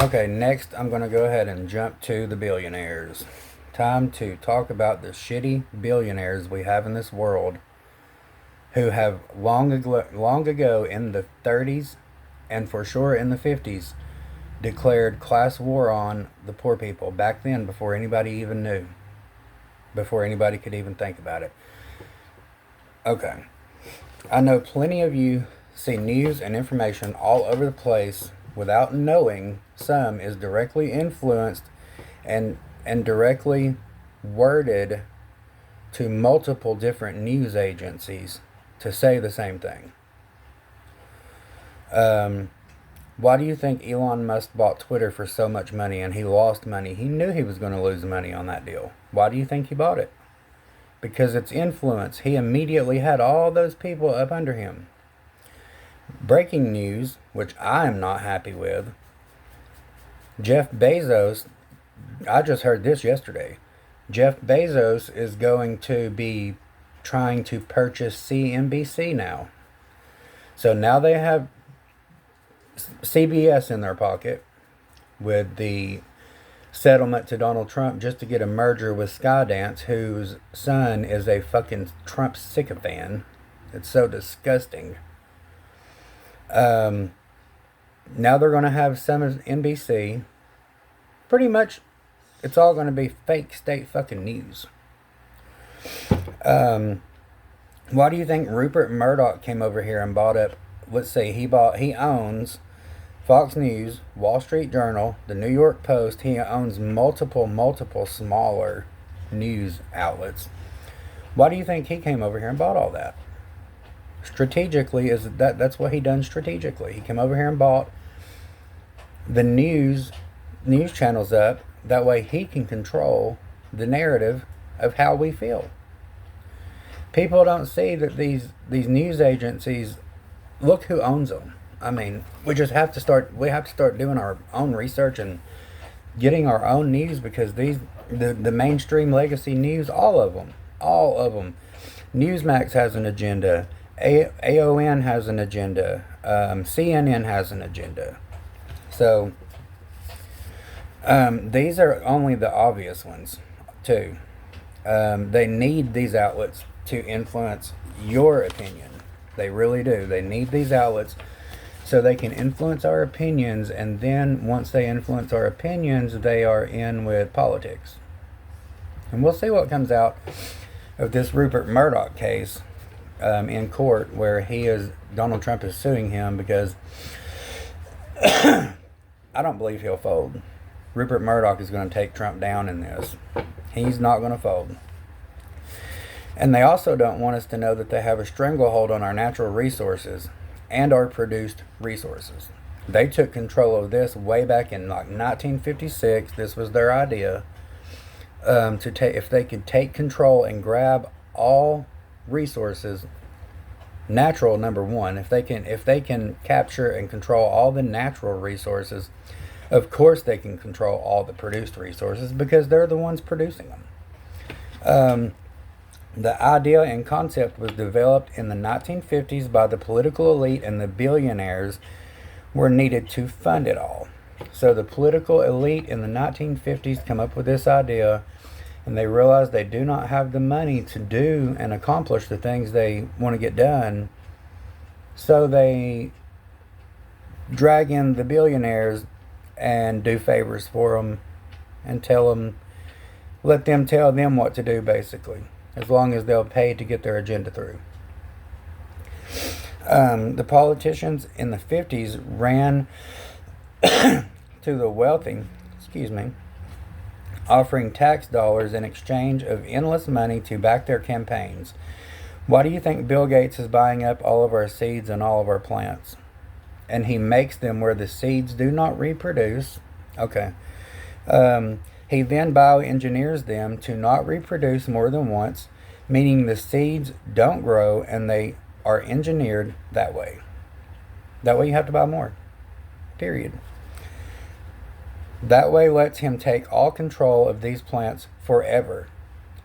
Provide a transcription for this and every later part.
Okay, next I'm going to go ahead and jump to the billionaires. Time to talk about the shitty billionaires we have in this world who have long ago in the 30s and for sure in the 50s declared class war on the poor people back then before anybody even knew, before anybody could even think about it. Okay, I know plenty of you see news and information all over the place without knowing some is directly influenced and directly worded to multiple different news agencies to say the same thing. Um, why do you think Elon Musk bought Twitter for so much money and he lost money? He knew he was going to lose money on that deal. Why do you think he bought it? Because it's influence. He immediately had all those people up under him. Breaking news, which I am not happy with. Jeff Bezos, I just heard this yesterday. Jeff Bezos is going to be trying to purchase CNBC now. So now they have CBS in their pocket with the settlement to Donald Trump just to get a merger with Skydance, whose son is a fucking Trump sycophant. It's so disgusting. Um, Now they're going to have some of NBC. Pretty much, it's all going to be fake state fucking news. Um, why do you think Rupert Murdoch came over here and bought up? Let's see, he owns Fox News, Wall Street Journal, the New York Post. He owns multiple smaller news outlets. Why do you think he came over here and bought all that? Strategically, that's what he done strategically. He came over here and bought the news channels up. That way he can control the narrative of how we feel. People don't see that these news agencies, look who owns them. I mean, we have to start doing our own research and getting our own news, because the mainstream legacy news, all of them. Newsmax has an agenda. AON has an agenda. CNN has an agenda. So these are only the obvious ones, too. They need these outlets to influence your opinion. They really do. They need these outlets so they can influence our opinions, and then once they influence our opinions, they are in with politics. And we'll see what comes out of this Rupert Murdoch case in court, where Donald Trump is suing him because I don't believe he'll fold. Rupert Murdoch is going to take Trump down in this. He's not going to fold. And they also don't want us to know that they have a stranglehold on our natural resources and our produced resources. They took control of this way back in like 1956. This was their idea, to take, if they could take control and grab all resources, natural number one. If they can capture and control all the natural resources, of course they can control all the produced resources, because they're the ones producing them. The idea and concept was developed in the 1950s by the political elite, and the billionaires were needed to fund it all. So the political elite in the 1950s come up with this idea, and they realize they do not have the money to do and accomplish the things they want to get done. So they drag in the billionaires and do favors for them and let them tell them what to do, basically, as long as they'll pay to get their agenda through. The politicians in the 50s ran to the wealthy, offering tax dollars in exchange of endless money to back their campaigns. Why do you think Bill Gates is buying up all of our seeds and all of our plants? And he makes them where the seeds do not reproduce. Okay. He then bioengineers them to not reproduce more than once, meaning the seeds don't grow, and they are engineered that way. That way you have to buy more. Period. That way lets him take all control of these plants forever.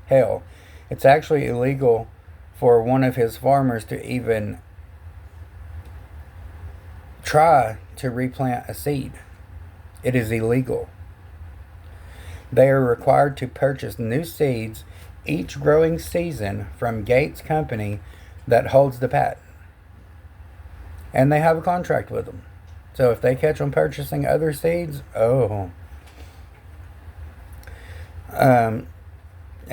Hell, it's actually illegal for one of his farmers to even try to replant a seed. It is illegal. They are required to purchase new seeds each growing season from Gates Company that holds the patent. And they have a contract with them. So if they catch them purchasing other seeds, he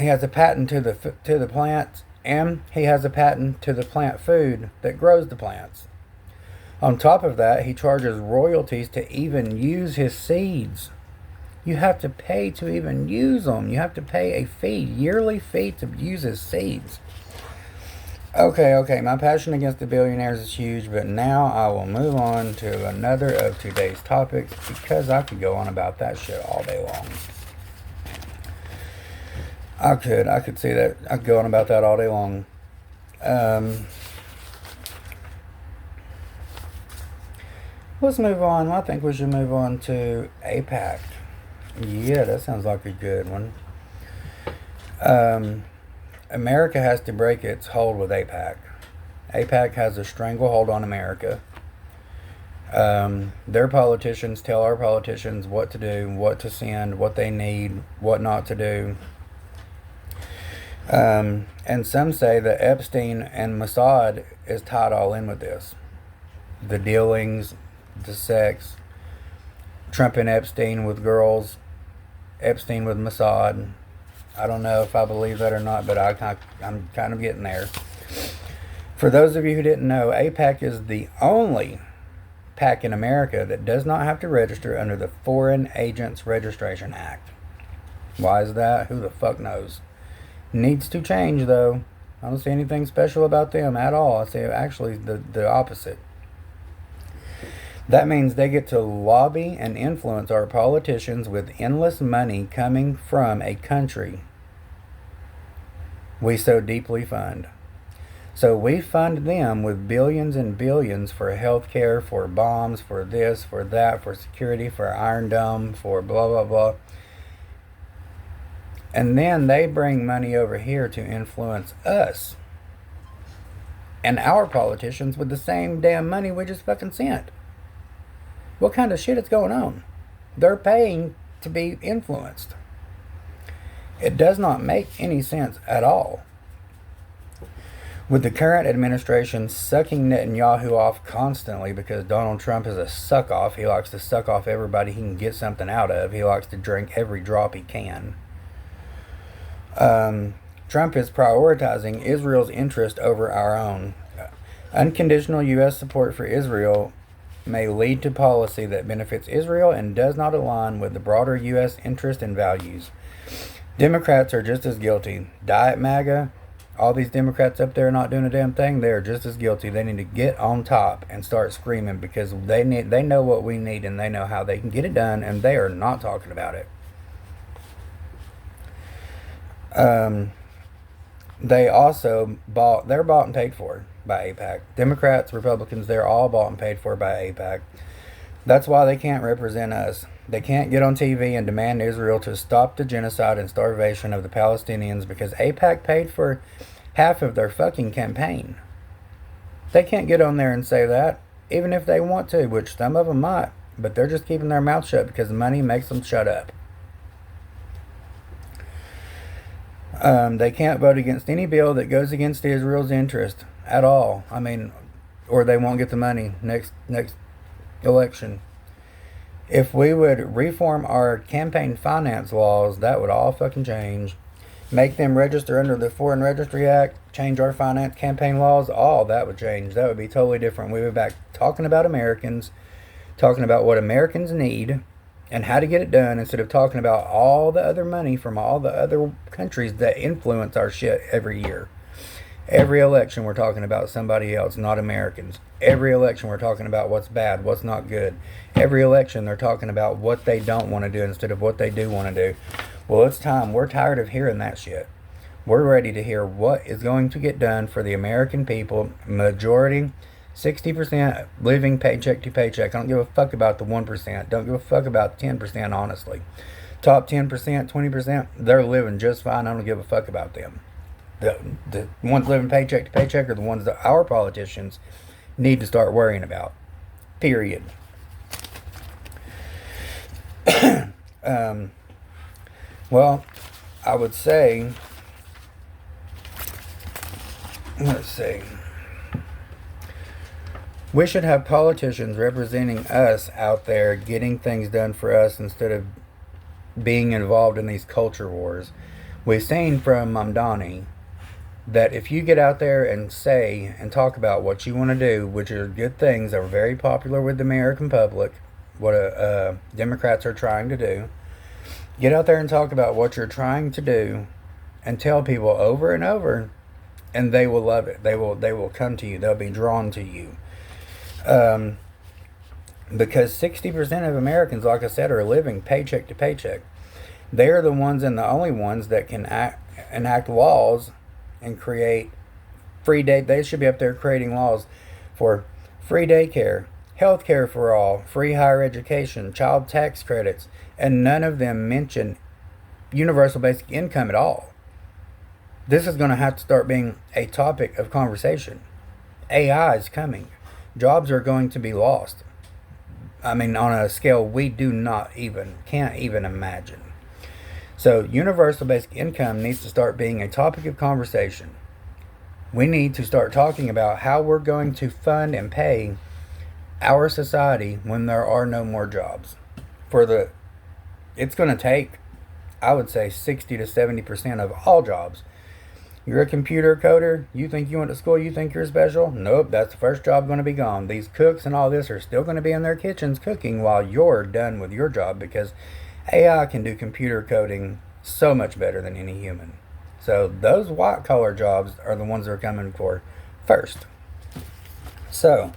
has a patent to the plants, and he has a patent to the plant food that grows the plants. On top of that, he charges royalties to even use his seeds. You have to pay to even use them. You have to pay a fee, yearly fee, to use his seeds. Okay, my passion against the billionaires is huge, but now I will move on to another of today's topics, because I could go on about that shit all day long. I could see that. I could go on about that all day long. Let's move on. I think we should move on to AIPAC. Yeah, that sounds like a good one. America has to break its hold with AIPAC. AIPAC has a stranglehold on America. Their politicians tell our politicians what to do, what to send, what they need, what not to do. And some say that Epstein and Mossad is tied all in with this. The dealings, the sex, Trump and Epstein with girls, Epstein with Mossad. I don't know if I believe that or not, but I'm kind of getting there. For those of you who didn't know, AIPAC is the only PAC in America that does not have to register under the Foreign Agents Registration Act. Why is that? Who the fuck knows? Needs to change, though. I don't see anything special about them at all. I see actually the opposite. That means they get to lobby and influence our politicians with endless money coming from a country we so deeply fund. So we fund them with billions and billions for health care, for bombs, for this, for that, for security, for Iron Dome, for blah, blah, blah. And then they bring money over here to influence us and our politicians with the same damn money we just fucking sent. What kind of shit is going on? They're paying to be influenced. It does not make any sense at all. With the current administration sucking Netanyahu off constantly because Donald Trump is a suck-off. He likes to suck off everybody he can get something out of. He likes to drink every drop he can. Trump is prioritizing Israel's interest over our own. Unconditional U.S. support for Israel may lead to policy that benefits Israel and does not align with the broader U.S. interest and values. Democrats are just as guilty. Diet MAGA, all these Democrats up there not doing a damn thing, they're just as guilty. They need to get on top and start screaming, because they know what we need and they know how they can get it done, and they are not talking about it. They're bought and paid for by AIPAC. Democrats, Republicans, they're all bought and paid for by AIPAC. That's why they can't represent us. They can't get on TV and demand Israel to stop the genocide and starvation of the Palestinians, because AIPAC paid for half of their fucking campaign. They can't get on there and say that, even if they want to, which some of them might, but they're just keeping their mouth shut because money makes them shut up. They can't vote against any bill that goes against Israel's interest at all. I mean, or they won't get the money next election. If we would reform our campaign finance laws, that would all fucking change. Make them register under the Foreign Registry Act, change our finance campaign laws, all that would change. That would be totally different. We would be back talking about Americans, talking about what Americans need and how to get it done, instead of talking about all the other money from all the other countries that influence our shit every year. Every election we're talking about somebody else, not Americans. Every election we're talking about what's bad, what's not good. Every election they're talking about what they don't want to do instead of what they do want to do. Well, it's time. We're tired of hearing that shit. We're ready to hear what is going to get done for the American people. Majority, 60% living paycheck to paycheck. I don't give a fuck about the 1%. Don't give a fuck about 10%, honestly. Top 10%, 20%, they're living just fine. I don't give a fuck about them. The ones living paycheck to paycheck are the ones that our politicians need to start worrying about. Period. Well, I would say, let's see, we should have politicians representing us out there getting things done for us instead of being involved in these culture wars. We've seen from Mamdani that if you get out there and say and talk about what you want to do, which are good things that are very popular with the American public, what Democrats are trying to do, get out there and talk about what you're trying to do and tell people over and over, and they will love it. They will come to you. They'll be drawn to you. Because 60% of Americans, like I said, are living paycheck to paycheck. They're the ones and the only ones that can enact laws and create free day. They should be up there creating laws for free daycare, health care for all, free higher education, child tax credits, and none of them mention universal basic income at all. This is going to have to start being a topic of conversation. AI is coming. Jobs are going to be lost. I mean, on a scale we can't even imagine. So universal basic income needs to start being a topic of conversation. We need to start talking about how we're going to fund and pay our society when there are no more jobs. It's going to take, I would say, 60 to 70% of all jobs. You're a computer coder, you think you went to school, you think you're special? Nope, that's the first job going to be gone. These cooks and all this are still going to be in their kitchens cooking while you're done with your job, because AI can do computer coding so much better than any human. So those white collar jobs are the ones that are coming for first. So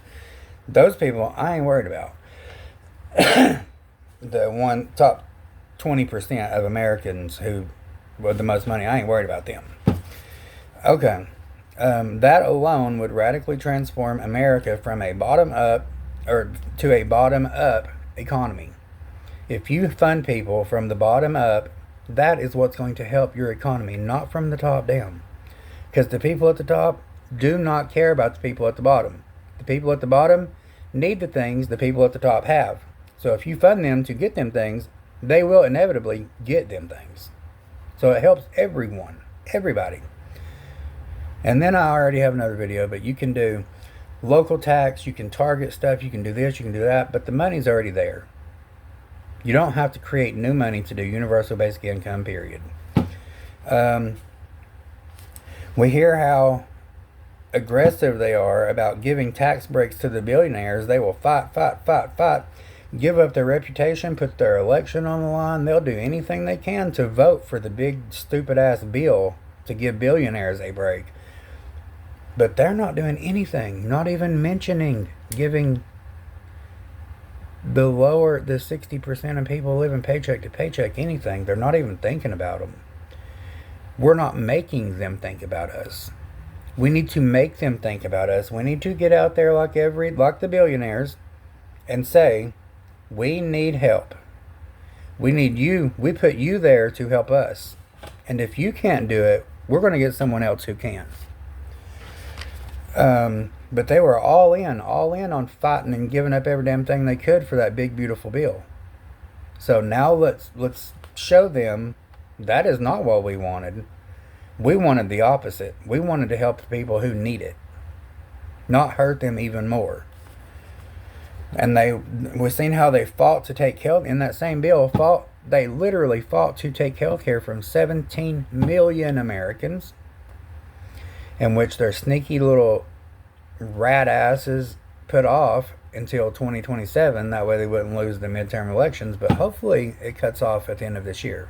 those people I ain't worried about. The top 20% of Americans who with the most money, I ain't worried about them. Okay. That alone would radically transform America from a bottom-up to a bottom-up economy. If you fund people from the bottom up, that is what's going to help your economy, not from the top down. Because the people at the top do not care about the people at the bottom. The people at the bottom need the things the people at the top have. So if you fund them to get them things, they will inevitably get them things. So it helps everybody. And then I already have another video, but you can do local tax, you can target stuff, you can do this, you can do that, but the money's already there. You don't have to create new money to do universal basic income, period. We hear how aggressive they are about giving tax breaks to the billionaires. They will fight, give up their reputation, put their election on the line. They'll do anything they can to vote for the big stupid ass bill to give billionaires a break. But they're not doing anything, not even mentioning giving the 60% of people living paycheck to paycheck anything. They're not even thinking about them. We're not making them think about us. We need to make them think about us. We need to get out there like the billionaires and say, we need help. We need you. We put you there to help us. And if you can't do it, we're going to get someone else who can. But they were all in on fighting and giving up every damn thing they could for that big, beautiful bill. So now let's show them that is not what we wanted. We wanted the opposite. We wanted to help the people who need it, not hurt them even more. And we've seen how they fought to take health in that same bill. They literally fought to take health care from 17 million Americans, in which their sneaky little rat asses put off until 2027. That way they wouldn't lose the midterm elections, but hopefully it cuts off at the end of this year.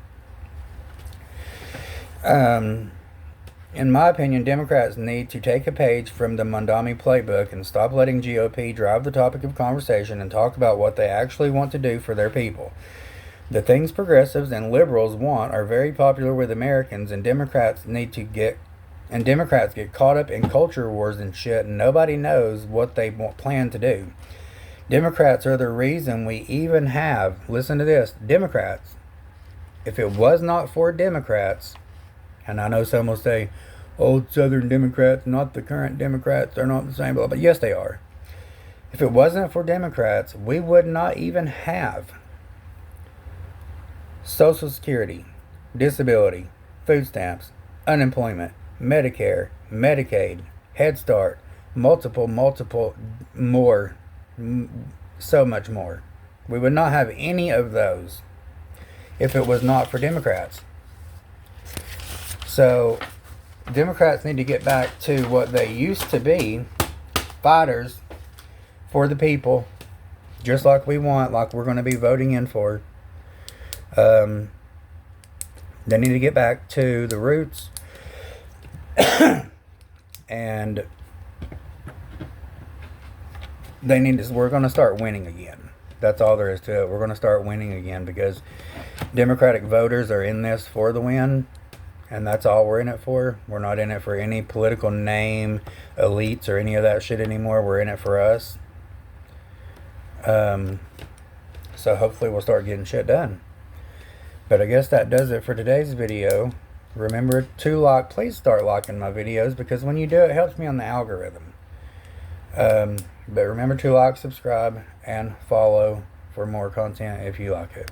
In my opinion, Democrats need to take a page from the Mamdani playbook and stop letting GOP drive the topic of conversation and talk about what they actually want to do for their people. The things progressives and liberals want are very popular with Americans, and Democrats get caught up in culture wars and shit, and nobody knows what they plan to do. Democrats are the reason we even have, listen to this, Democrats. If it was not for Democrats, and I know some will say, old Southern Democrats, not the current Democrats, they're not the same, but yes, they are. If it wasn't for Democrats, we would not even have Social Security, disability, food stamps, unemployment, Medicare, Medicaid, Head Start, multiple more, so much more. We would not have any of those if it was not for Democrats. So Democrats need to get back to what they used to be, fighters for the people, just like we want, like we're going to be voting in for. They need to get back to the roots. And we're going to start winning again. That's all there is to it. We're going to start winning again because Democratic voters are in this for the win. And that's all we're in it for. We're not in it for any political name, elites, or any of that shit anymore. We're in it for us. So hopefully we'll start getting shit done. But I guess that does it for today's video. Remember to please start liking my videos, because when you do, it helps me on the algorithm. But remember to subscribe, and follow for more content if you like it.